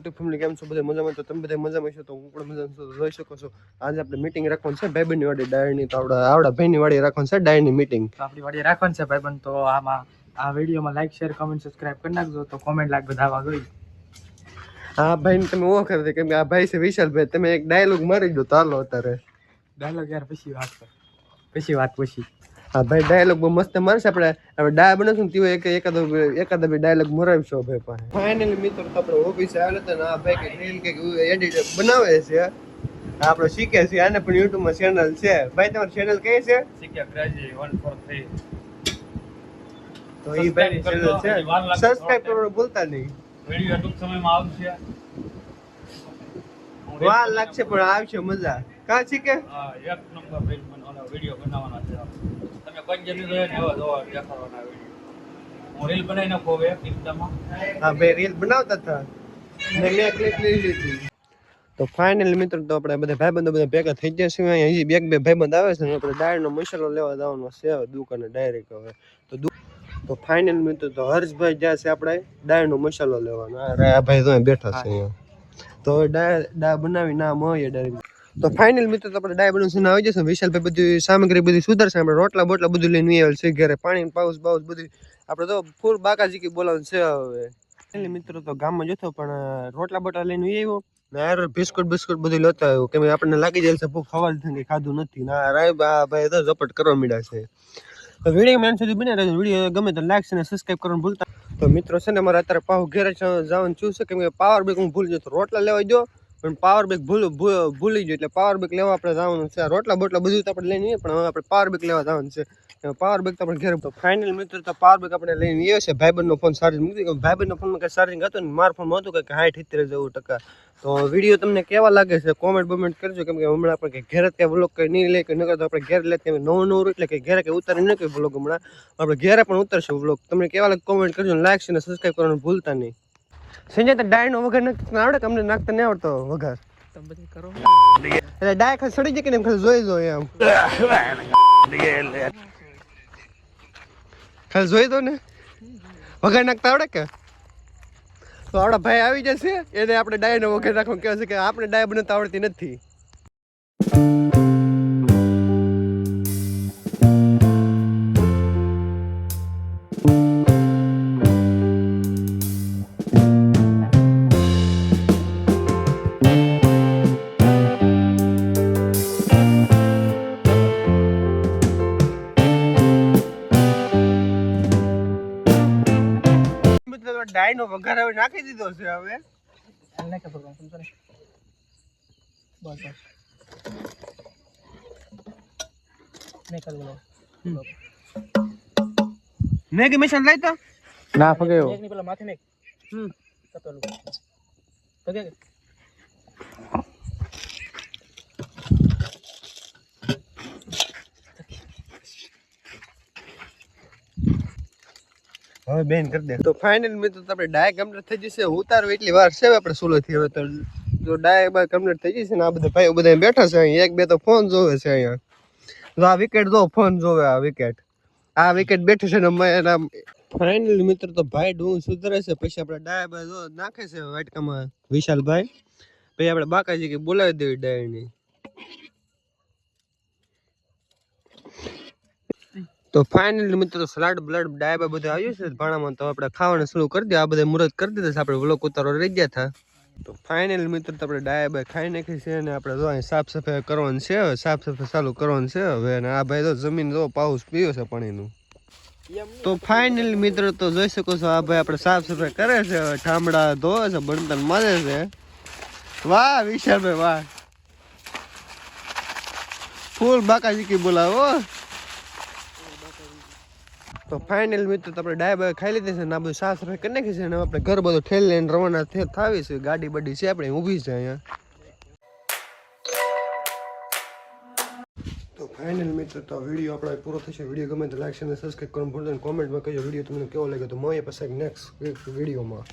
YouTube family કેમ છો? બધા મજામાં? તો તમે બધા મજામાં છો તો હું પણ મજામાં છું. જોઈ શકો છો આજે આપણે મીટિંગ રાખવાની છે ભાઈબંધની વાડી ડાયરની. તો આવડા ભાઈની વાડી રાખવાની છે ડાયરની મીટિંગ. તો આપણી વાડી રાખવાની છે ભાઈબંધ. તો આમાં આ વિડીયોમાં લાઈક શેર કમેન્ટ સબસ્ક્રાઇબ કરી નાખજો. તો કોમેન્ટ લાઈક બધા આવવા જોઈએ. હા ભાઈને તમે ઓળખો છો કેમ કે આ ભાઈ છે વિશાલભાઈ. તમે એક ડાયલોગ મારી દો તો હાલો અત્યારે. ડાયલોગ યાર પછી વાત કર. પછી હા ભાઈ ડાયલોગ બહુ મસ્ત મારશે. આપણે હવે ડાય બનાવશું ને તેવો એકાદો ડાયલોગ મરાવીશું ભાઈ પાસે. ફાઇનલી મિત્રો તો આપણે ઓફિસે આવ્યા હતા ને આ ભાઈ કે રીલ કે એડિટ બનાવે છે. આપણે શીખે છે. આને પણ યુટ્યુબમાં ચેનલ છે. ભાઈ તમારી ચેનલ કઈ છે? શીખ્યા ક્રેઝી 143. તો એ ભાઈની ચેનલ છે. સબસ્ક્રાઇબ કરવાનું ભૂલતા નહીં. વિડિયો ટૂંક સમયમાં આવશે. વાર લાગશે પણ આવશે મજા. કા શીખે? હા એક નંબર વિડિયો બનાવવાના છે. તમે પંજાબી રહે ને એવા જોવા દેખાડવાના વિડિયો. હું રીલ બનાવી નાખો હવે ઇન્સ્ટામાં. હા ભાઈ રીલ બનાવતા હતા. મેં ક્લિપ લઈ લીધી. તો ફાઇનલી મિત્રો તો આપણે બધા ભાઈબંધો બધા ભેગા થઈ ગયા છે. અહીંયા હજી બે ભાઈબંધ આવે છે ને આપણે ડાયરનો મસાલો લેવા જવાનો છે દુકાને ડાયરેક્ટ હવે. તો ફાઇનલ મિત્રો તો હર્ષભાઈ જ્યાં છે આપણે ડાયરનો મસાલો લેવાનો. અરે આ ભાઈ તો બેઠા છે અહીંયા. તો ડા બનાવી ના મળીએ ડાયરેક્ટ. તો ફાઇનલ મિત્રો તો આપણે ડાય બનાવશું આવી જશે. વિશાલભાઈ બધી સામગ્રી બધી સુધરશે. આપણે રોટલા બોટલા બધું લઈને આવેલ છે ઘરે. પાણી પાઉસ બાઉસ બધું આપણે તો ફૂલ બાકાજી કી બોલાવવાનું છે હવે. ફાઇનલી મિત્રો તો ગામમાં જતો પણ રોટલા બોટલા લઈને આવ્યો. ના બિસ્કુટ બધું લેતા આવ્યો કેમ આપણને લાગી જાય છે ભૂખ ખવાલ થઈ ખાધું નથી. ના રાય ભાઈ તો ઝપટ કરવા માંડ્યા છે. તો વિડીયો મેન સુધી બને રહેજો. વિડીયો ગમે તો લાઈક અને સબસ્ક્રાઇબ કરવાનું ભૂલતા. તો મિત્રો છે ને મારે અત્યારે પાવ ઘેરે જવાનું છું છે કેમ કે પાવર બેગ હું ભૂલી જતો. રોટલા લેવા ગયો પણ પાવર બેગ ભૂલી ગયો એટલે પાવર બેગ લેવા આપણે જવાનું છે. રોટલા બોટલા બધું તો આપણે લઈને આવીએ પણ હવે આપણે પાવર બેગ લેવા જવાનું છે. પાવર બેગ તો આપણે ઘેર. તો ફાઇનલ મિત્રો તો પાવર બેગ આપણે લઈને આવ્યો છે. ભાઈબંધનો ફોન ચાર્જિંગ મૂકી દીધો. ભાઈબંધનો ફોનમાં કંઈ ચાર્જિંગ હતું ને મારા ફોનમાં હતું કે 60-70%. તો વિડીયો તમને કેવા લાગે છે કોમેન્ટ કરજો કેમ કે હમણાં આપણે ઘેર જ વ્લોગ કંઈ નહીં લે કે નકર તો આપણે ઘેર લે નવું એટલે કે ઘેરે કંઈ ઉતારી ન કંઈ વ્લોગ હમણાં આપણે ઘેરે પણ ઉતરશે વ્લોગ. તમને કેવા લાગે કોમેન્ટ કરજો. લાઈક અને સબસ્ક્રાઇબ કરવાનું ભૂલતા નહીં. સંજય તો ડાયનો વઘાર નાખતા આવડે કે અમને નાખતા નહીં આવડતો વઘાર? તમે બધું કરો એટલે ડાય ખાલી સડી જાય કે એમ ખાલી જોઈ એમ ખાલી જોઈ દો ને વઘાર નાખતા આવડે કે? તો આપણા ભાઈ આવી જશે એને આપણે ડાયનો વઘાર નાખવાનું કહેવાય છે કે આપણે ડાય બનાવતા આવડતી નથી. ડાયનો વઘાર હવે નાખી દીધો છે. હવે મેગી મસાલા લઈ તો ના ફગેયો પેલા માથે મેક કતોલું ફગે હવે બેન કરી દે. તો ફાઇનલ મિત્રો આપણે ડાય કમ્પ્લીટ થઈ જશે. ઉતારવા એટલી વાર છે આપણે સોલોથી હવે તો ડાય બાય કમ્પ્લીટ થઈ જશે ને આ બધા ભાઈઓ બધા બેઠા છે અહીંયા. એક બે તો ફોન જોવે છે અહીંયા. તો આ વિકેટ જો ફોન જોવે આ વિકેટ બેઠું છે ને ફાઇનલી મિત્રો તો ભાઈ ડું સુધરે છે. પછી આપણે ડાય બાય જો નાખે છે વાટકામાં વિશાલભાઈ. પછી આપણે બાકાજી કે બોલાવી દેવી ડાયની. તો ફાઇનલી મિત્રો સલાડ બ્લડ ડાયબા બધું આવ્યું છે ભાણામાં. તો આપણે ખાવાનું શરૂ કરી દઈએ. આ બધા મુહૂર્ત કરી દીધા છે. આપણે વ્લોગ ઉતારો રહી ગયા હતા. તો ફાઇનલી મિત્રો તો આપણે ડાયબા ખાઈ નાખી છે અને આપણે જો અહીં સાફ સફાઈ કરવાની છે. હવે સાફ સફાઈ ચાલુ કરવાની છે હવે. અને આ ભાઈ તો જમીન જો પાઉસ પીયો છે પાણીનું. તો ફાઇનલી મિત્રો તો જોઈ શકો છો આ ભાઈ આપણે સાફ સફાઈ કરે છે. ઠામડા ધોવે છે બળતણ મારે છે. વાહ વિશાલભાઈ વાહ ફૂલ બાકાજી કી બોલાવો. તો ફાઇનલ મિત્રો તો આપણે ડાય બાય ખાઈ લીધી છે ને આ બધું સાફ સફાઈ કરી નાખી છે અને આપણે ઘર બધું ઠેલ લઈને રવાના થાવી છે. ગાડી બડી છે આપણે ઊભી છે અહીંયા. તો ફાઇનલ મિત્રો તો વિડીયો આપણો પૂરો થશે. વિડીયો ગમે તો લાઈક અને સબસ્ક્રાઇબ કરવાનું ભૂલતા નહીં. કોમેન્ટમાં કહેજો વિડીયો તમને કેવો લાગ્યો. તો મળીએ પછી નેક્સ્ટ વિડીયોમાં.